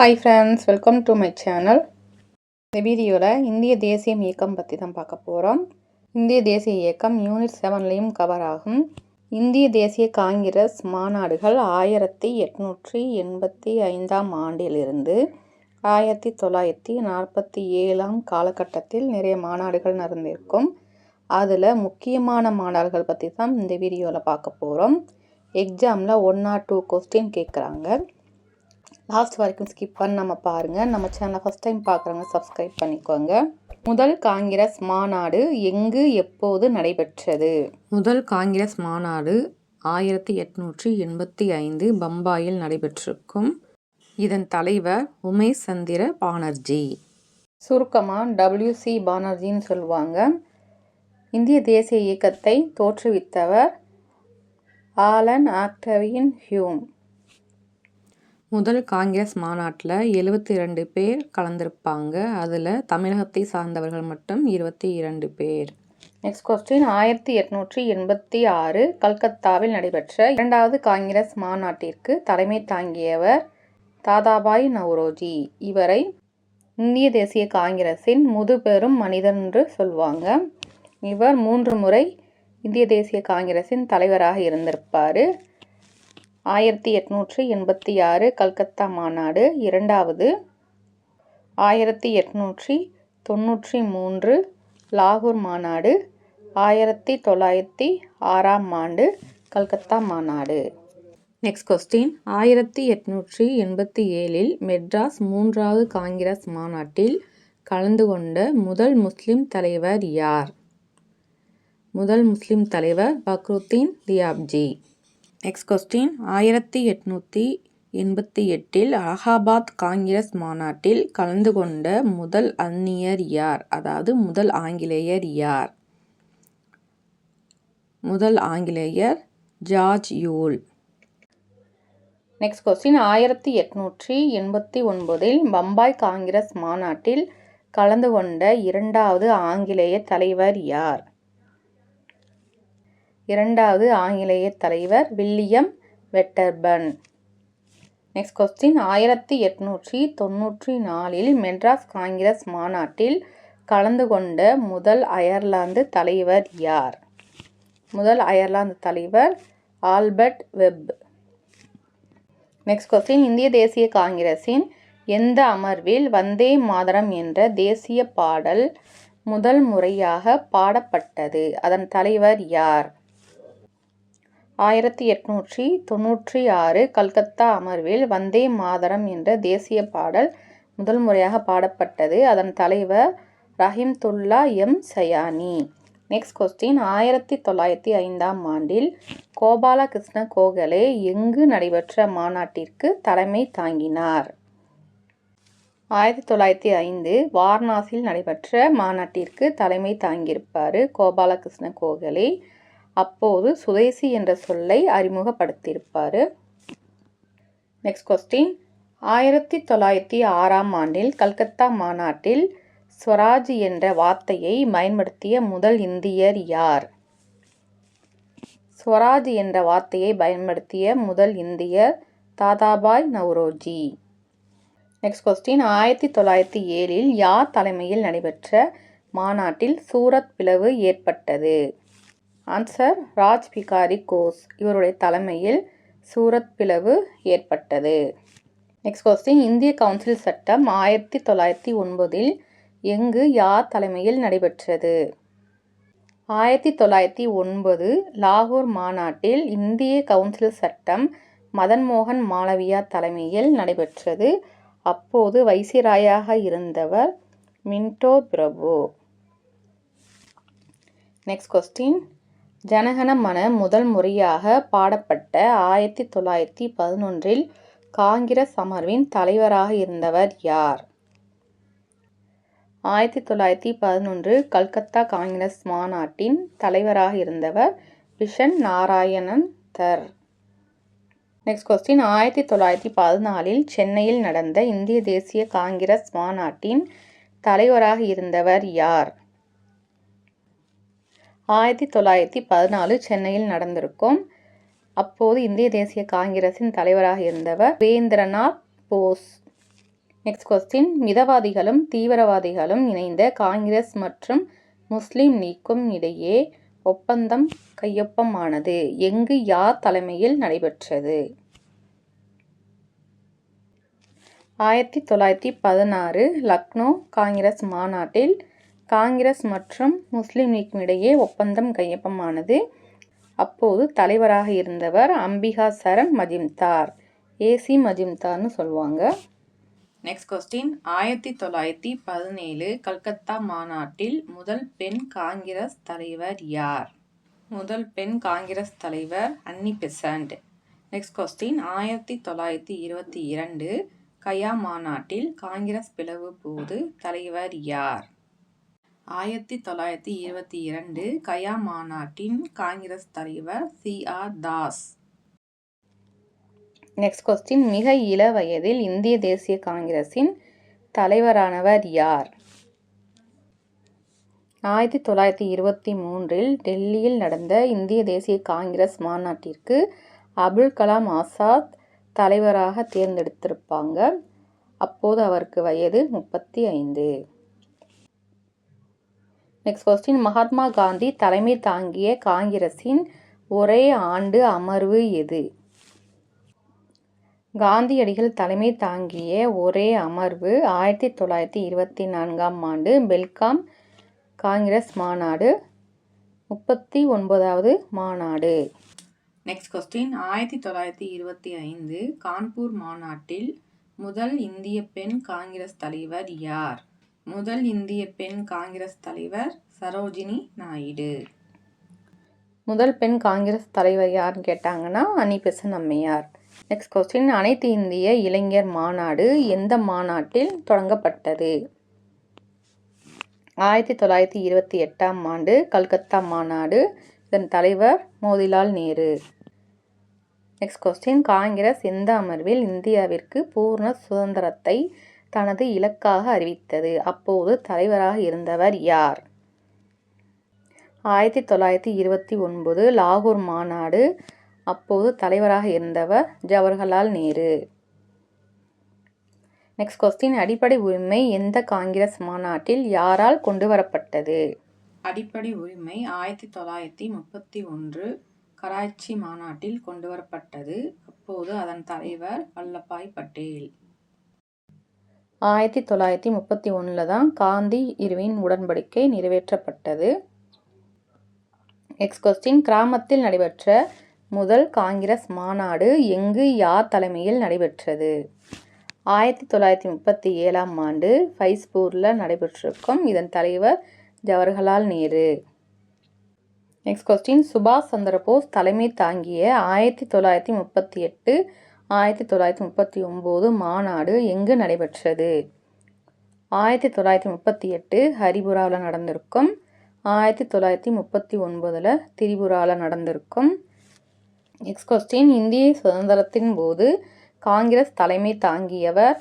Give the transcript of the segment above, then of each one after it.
Hi friends, welcome to my channel. இந்த வீடியோவில் இந்திய தேசியம் இயக்கம் பற்றி தான் பார்க்க போகிறோம். இந்திய தேசிய இயக்கம் யூனிட் 7லையும் கவர் ஆகும். இந்திய தேசிய காங்கிரஸ் மாநாடுகள் 1885 ஆண்டிலிருந்து 1947 காலகட்டத்தில் நிறைய மாநாடுகள் நடந்திருக்கும். அதில் முக்கியமான மாநாடுகள் பற்றி தான் இந்த வீடியோவில் பார்க்க போகிறோம். எக்ஸாமில் 1 or 2 கொஸ்டின் கேட்குறாங்க. லாஸ்ட் வரைக்கும் ஸ்கிப் பண்ணாம பாருங்கள். நம்ம சேனலை ஃபஸ்ட் டைம் பார்க்குறவங்க சப்ஸ்கிரைப் பண்ணிக்கோங்க. முதல் காங்கிரஸ் மாநாடு எங்கு எப்போது நடைபெற்றது? முதல் காங்கிரஸ் மாநாடு 1885 பம்பாயில் நடைபெற்றிருக்கும். இதன் தலைவர் உமேஷ் சந்திர பானர்ஜி, சுருக்கமாக WC பானர்ஜின்னு சொல்லுவாங்க. இந்திய தேசிய இயக்கத்தை தோற்றுவித்தவர் ஆலன் ஆக்டவின் ஹியூம். முதல் காங்கிரஸ் மாநாட்டில் 72 பேர் கலந்திருப்பாங்க. அதில் தமிழகத்தை சார்ந்தவர்கள் மட்டும் 22 பேர். நெக்ஸ்ட் கொஸ்டின், 1886 கல்கத்தாவில் நடைபெற்ற 2வது காங்கிரஸ் மாநாட்டிற்கு தலைமை தாங்கியவர் தாதாபாய் நவ்ரோஜி. இவரை இந்திய தேசிய காங்கிரஸின் முதுபெரும் மனிதர் என்று சொல்லுவாங்க. இவர் 3 முறை இந்திய தேசிய காங்கிரஸின் தலைவராக இருந்திருப்பார். 1886 கல்கத்தா மாநாடு, 2வது 1893 லாகூர் மாநாடு, 1906 ஆண்டு கல்கத்தா மாநாடு. நெக்ஸ்ட் கொஸ்டின், 1887 மெட்ராஸ் 3வது காங்கிரஸ் மாநாட்டில் கலந்து கொண்ட முதல் முஸ்லிம் தலைவர் யார்? முதல் முஸ்லிம் தலைவர் பக்ருத்தீன் தியாப்ஜி. நெக்ஸ்ட் கொஸ்டின், 1888 அலகாபாத் காங்கிரஸ் மாநாட்டில் கலந்து கொண்ட முதல் அந்நியர் யார்? அதாவது முதல் ஆங்கிலேயர் யார்? முதல் ஆங்கிலேயர் George you'll. Next question, 1889 Bombay Congress மாநாட்டில் கலந்து கொண்ட 2வது ஆங்கிலேய தலைவர் யார்? 2வது ஆங்கிலேய தலைவர் William Wedderburn. Next question, 1894 Madras Congress மாநாட்டில் கலந்து கொண்ட முதல் அயர்லாந்து தலைவர் யார்? முதல் அயர்லாந்து தலைவர் ஆல்பர்ட் வெப். நெக்ஸ்ட் கொஸ்டின், இந்திய தேசிய காங்கிரஸின் எந்த அமர்வில் வந்தே மாதரம் என்ற தேசிய பாடல் முதல் முறையாக பாடப்பட்டது? அதன் தலைவர் யார்? 1896 கல்கத்தா அமர்வில் வந்தே மாதரம் என்ற தேசிய பாடல் முதல் முறையாக பாடப்பட்டது. அதன் தலைவர் ரஹிம்துல்லா எம் சயானி. நெக்ஸ்ட் கொஸ்டின், 1905 ஆண்டில் கோபாலகிருஷ்ண கோகலே எங்கு நடைபெற்ற மாநாட்டிற்கு தலைமை தாங்கினார்? 1905 வாரணாசியில் நடைபெற்ற மாநாட்டிற்கு தலைமை தாங்கியிருப்பார் கோபாலகிருஷ்ண கோகலே. அப்போது சுதேசி என்ற சொல்லை அறிமுகப்படுத்தியிருப்பார். நெக்ஸ்ட் கொஸ்டின், 1906 ஆண்டில் கல்கத்தா மாநாட்டில் ஸ்வராஜ் என்ற வார்த்தையை பயன்படுத்திய முதல் இந்தியர் யார்? ஸ்வராஜ் என்ற வார்த்தையை பயன்படுத்திய முதல் இந்தியர் தாதாபாய் நவ்ரோஜி. நெக்ஸ்ட் கொஸ்டின், 1907 யார் தலைமையில் நடைபெற்ற மாநாட்டில் சூரத் பிளவு ஏற்பட்டது? ஆன்சர் ராஜ் பிகாரி கோஸ். இவருடைய தலைமையில் சூரத் பிளவு ஏற்பட்டது. நெக்ஸ்ட் கொஸ்டின், இந்திய கவுன்சில் சட்டம் 1909 எங்கு யார் தலைமையில் நடைபெற்றது? 1909 லாகூர் மாநாட்டில் இந்திய கவுன்சில் சட்டம் மதன் மோகன் மாளவியா தலைமையில் நடைபெற்றது. அப்போது வைசிராயாக இருந்தவர் மின்டோ பிரபு. நெக்ஸ்ட் கொஸ்டின், ஜனகண மன முதல் முறையாக பாடப்பட்ட 1911 காங்கிரஸ் அமர்வின் தலைவராக இருந்தவர் யார்? 1911 கல்கத்தா காங்கிரஸ் மாநாட்டின் தலைவராக இருந்தவர் பிஷன் நாராயணன் தர். நெக்ஸ்ட் கொஸ்டின், 1914 சென்னையில் நடந்த இந்திய தேசிய காங்கிரஸ் மாநாட்டின் தலைவராக இருந்தவர் யார்? 1914 சென்னையில் நடந்திருக்கும். அப்போது இந்திய தேசிய காங்கிரஸின் தலைவராக இருந்தவர் சுரேந்திரநாத் போஸ். நெக்ஸ்ட் கொஸ்டின், மிதவாதிகளும் தீவிரவாதிகளும் இணைந்த காங்கிரஸ் மற்றும் முஸ்லிம் லீக்கும் இடையே ஒப்பந்தம் கையொப்பமானது எங்கு யார் தலைமையில் நடைபெற்றது? 1916 லக்னோ காங்கிரஸ் மாநாட்டில் காங்கிரஸ் மற்றும் முஸ்லிம் லீக்கும் இடையே ஒப்பந்தம் கையொப்பமானது. அப்போது தலைவராக இருந்தவர் அம்பிகா சரண் மஜும்தார், ஏசி மஜும்தார்னு சொல்லுவாங்க. நெக்ஸ்ட் கொஸ்டின், 1917 கல்கத்தா மாநாட்டில் முதல் பெண் காங்கிரஸ் தலைவர் யார்? முதல் பெண் காங்கிரஸ் தலைவர் அன்னி பெசன்ட். நெக்ஸ்ட் கொஸ்டின், 1922 கயா மாநாட்டில் காங்கிரஸ் பிளவு போது தலைவர் யார்? 1922 கயா மாநாட்டின் காங்கிரஸ் தலைவர் CR தாஸ். நெக்ஸ்ட் கொஸ்டின், மிக இள வயதில் இந்திய தேசிய காங்கிரசின் தலைவரானவர் யார்? 1923 டெல்லியில் நடந்த இந்திய தேசிய காங்கிரஸ் மாநாட்டிற்கு அபுல் கலாம் ஆசாத் தலைவராக தேர்ந்தெடுத்திருப்பாங்க. அப்போது அவருக்கு வயது 35. நெக்ஸ்ட் கொஸ்டின், மகாத்மா காந்தி தலைமை தாங்கிய காங்கிரசின் ஒரே ஆண்டு அமர்வு எது? காந்தியடிகள் தலைமை தாங்கிய ஒரே அமர்வு 1924 ஆண்டு பெல்காம் காங்கிரஸ் மாநாடு, 39வது மாநாடு. நெக்ஸ்ட் கொஸ்டின், 1925 கான்பூர் மாநாட்டில் முதல் இந்திய பெண் காங்கிரஸ் தலைவர் யார்? முதல் இந்திய பெண் காங்கிரஸ் தலைவர் சரோஜினி நாயுடு. முதல் பெண் காங்கிரஸ் தலைவர் யாருன்னு கேட்டாங்கன்னா அன்னி பெசன்ட் அம்மையார். நெக்ஸ்ட் கொஸ்டின், அனைத்து இந்திய இளைஞர் மாநாடு எந்த மாநாட்டில் தொடங்கப்பட்டது? 1928 ஆண்டு கல்கத்தா மாநாடு. இதன் தலைவர் மோதிலால் நேரு. நெக்ஸ்ட் கொஸ்டின், காங்கிரஸ் எந்த அமர்வில் இந்தியாவிற்கு பூர்ண சுதந்திரத்தை தனது இலக்காக அறிவித்தது? அப்போது தலைவராக இருந்தவர் யார்? 1929 லாகூர் மாநாடு. அப்போது தலைவராக இருந்தவர் ஜவஹர்லால் நேரு. நெக்ஸ்ட் கொஸ்டின், அடிப்படை உரிமை எந்த காங்கிரஸ் மாநாட்டில் யாரால் கொண்டு வரப்பட்டது? அடிப்படை உரிமை 1931 கராச்சி மாநாட்டில் கொண்டு வரப்பட்டது. அப்போது அதன் தலைவர் வல்லபாய் பட்டேல். 1931 தான் காந்தி இர்வின் உடன்படிக்கை நிறைவேற்றப்பட்டது. நெக்ஸ்ட் கொஸ்டின், கிராமத்தில் நடைபெற்ற முதல் காங்கிரஸ் மாநாடு எங்கு யார் தலைமையில் நடைபெற்றது? 1937 ஆண்டு ஃபைஸ்பூரில் நடைபெற்றிருக்கும். இதன் தலைவர் ஜவஹர்லால் நேரு. நெக்ஸ்ட் கொஸ்டின், சுபாஷ் சந்திரபோஸ் தலைமை தாங்கிய 1938 1939 மாநாடு எங்கு நடைபெற்றது? 1938 ஹரிபுராவில் நடந்திருக்கும். 1939 திரிபுராவில் நடந்திருக்கும். நெக்ஸ்ட் கொஸ்டின், இந்திய சுதந்திரத்தின் போது காங்கிரஸ் தலைமை தாங்கியவர்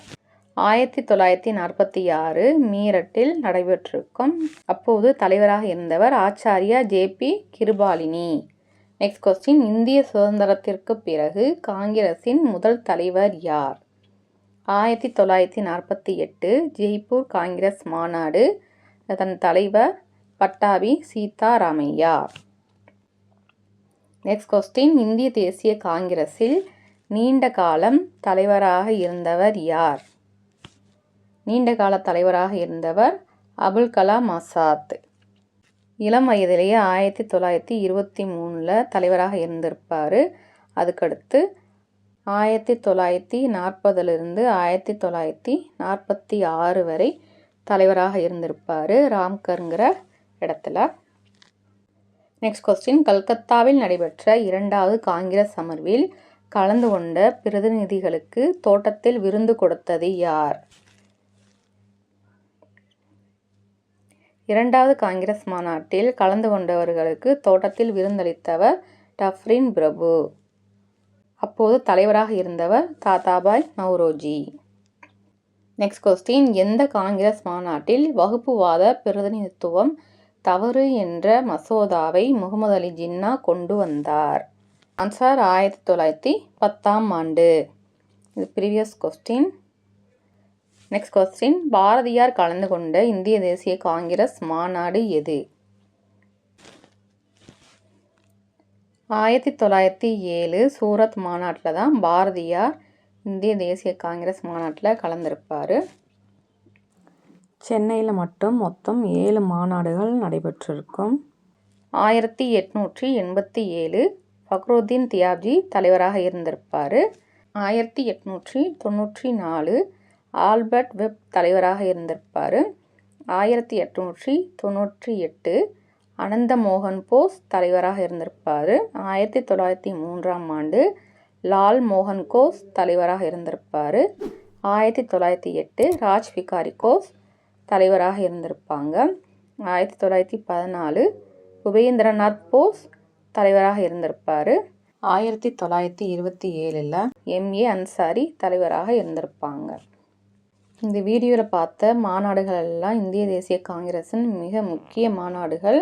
1946 மீரட்டில் நடைபெற்றிருக்கும். அப்போது தலைவராக இருந்தவர் Acharya JP Kripalani. Next question, இந்திய சுதந்திரத்திற்கு பிறகு காங்கிரசின் முதல் தலைவர் யார்? 1948 ஜெய்ப்பூர் காங்கிரஸ் மாநாடு. அதன் தலைவர் பட்டாபி சீதாராமையா. நெக்ஸ்ட் கொஸ்டின், இந்திய தேசிய காங்கிரஸில் நீண்ட காலம் தலைவராக இருந்தவர் யார்? நீண்ட கால தலைவராக இருந்தவர் அபுல் கலாம் ஆசாத். இளம் வயதிலேயே 1923 தலைவராக இருந்திருப்பார். அதுக்கடுத்து 1940 1946 வரை தலைவராக இருந்திருப்பார் ராம்கருங்கிற இடத்துல. நெக்ஸ்ட் கொஸ்டின், கல்கத்தாவில் நடைபெற்ற 2வது காங்கிரஸ் அமர்வில் கலந்து கொண்ட பிரதிநிதிகளுக்கு தோட்டத்தில் விருந்து கொடுத்தது யார்? 2வது காங்கிரஸ் மாநாட்டில் கலந்து கொண்டவர்களுக்கு தோட்டத்தில் விருந்தளித்தவர் டஃப்ரின் பிரபு. அப்போது தலைவராக இருந்தவர் தாதாபாய் நவ்ரோஜி. நெக்ஸ்ட் கொஸ்டின், எந்த காங்கிரஸ் மாநாட்டில் வகுப்புவாத பிரதிநிதித்துவம் தவறு என்ற மசோதாவை முகமது அலி ஜின்னா கொண்டு வந்தார்? ஆன்சர் 1910 ஆண்டு. இது previous question. Next question, Bharathiyar கலந்து கொண்ட இந்திய தேசிய காங்கிரஸ் மாநாடு எது? 1907 சூரத் மாநாட்டில் தான் பாரதியார் இந்திய தேசிய காங்கிரஸ் மாநாட்டில் கலந்திருப்பார். சென்னையில் மட்டும் மொத்தம் 7 மாநாடுகள் நடைபெற்றிருக்கும். 1887 ஃபக்ருதீன் தியாப்ஜி தலைவராக இருந்திருப்பார். 1894 ஆல்பர்ட் வெப் தலைவராக இருந்திருப்பார். 1898 அனந்த மோகன் போஸ் தலைவராக இருந்திருப்பார். 1903ஆம் ஆண்டு லால் மோகன் கோஸ் தலைவராக இருந்திருப்பார். 1908 ராஜ் பிகாரி கோஸ் தலைவராக இருந்திருப்பாங்க. 1914 உபேந்திரநாத் போஸ் தலைவராக இருந்திருப்பார். 1927 எம்ஏ அன்சாரி தலைவராக இருந்திருப்பாங்க. இந்த வீடியோவில் பார்த்த மாநாடுகள் எல்லாம் இந்திய தேசிய காங்கிரஸின் மிக முக்கிய மாநாடுகள்.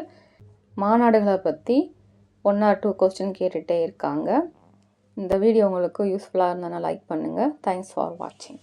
மாநாடுகளை பற்றி 1 or 2 கொஸ்டின் கேட்டுகிட்டே இருக்காங்க. இந்த வீடியோ உங்களுக்கு யூஸ்ஃபுல்லாக இருந்ததுன்னா லைக் பண்ணுங்கள். தேங்க்ஸ் ஃபார் வாட்சிங்.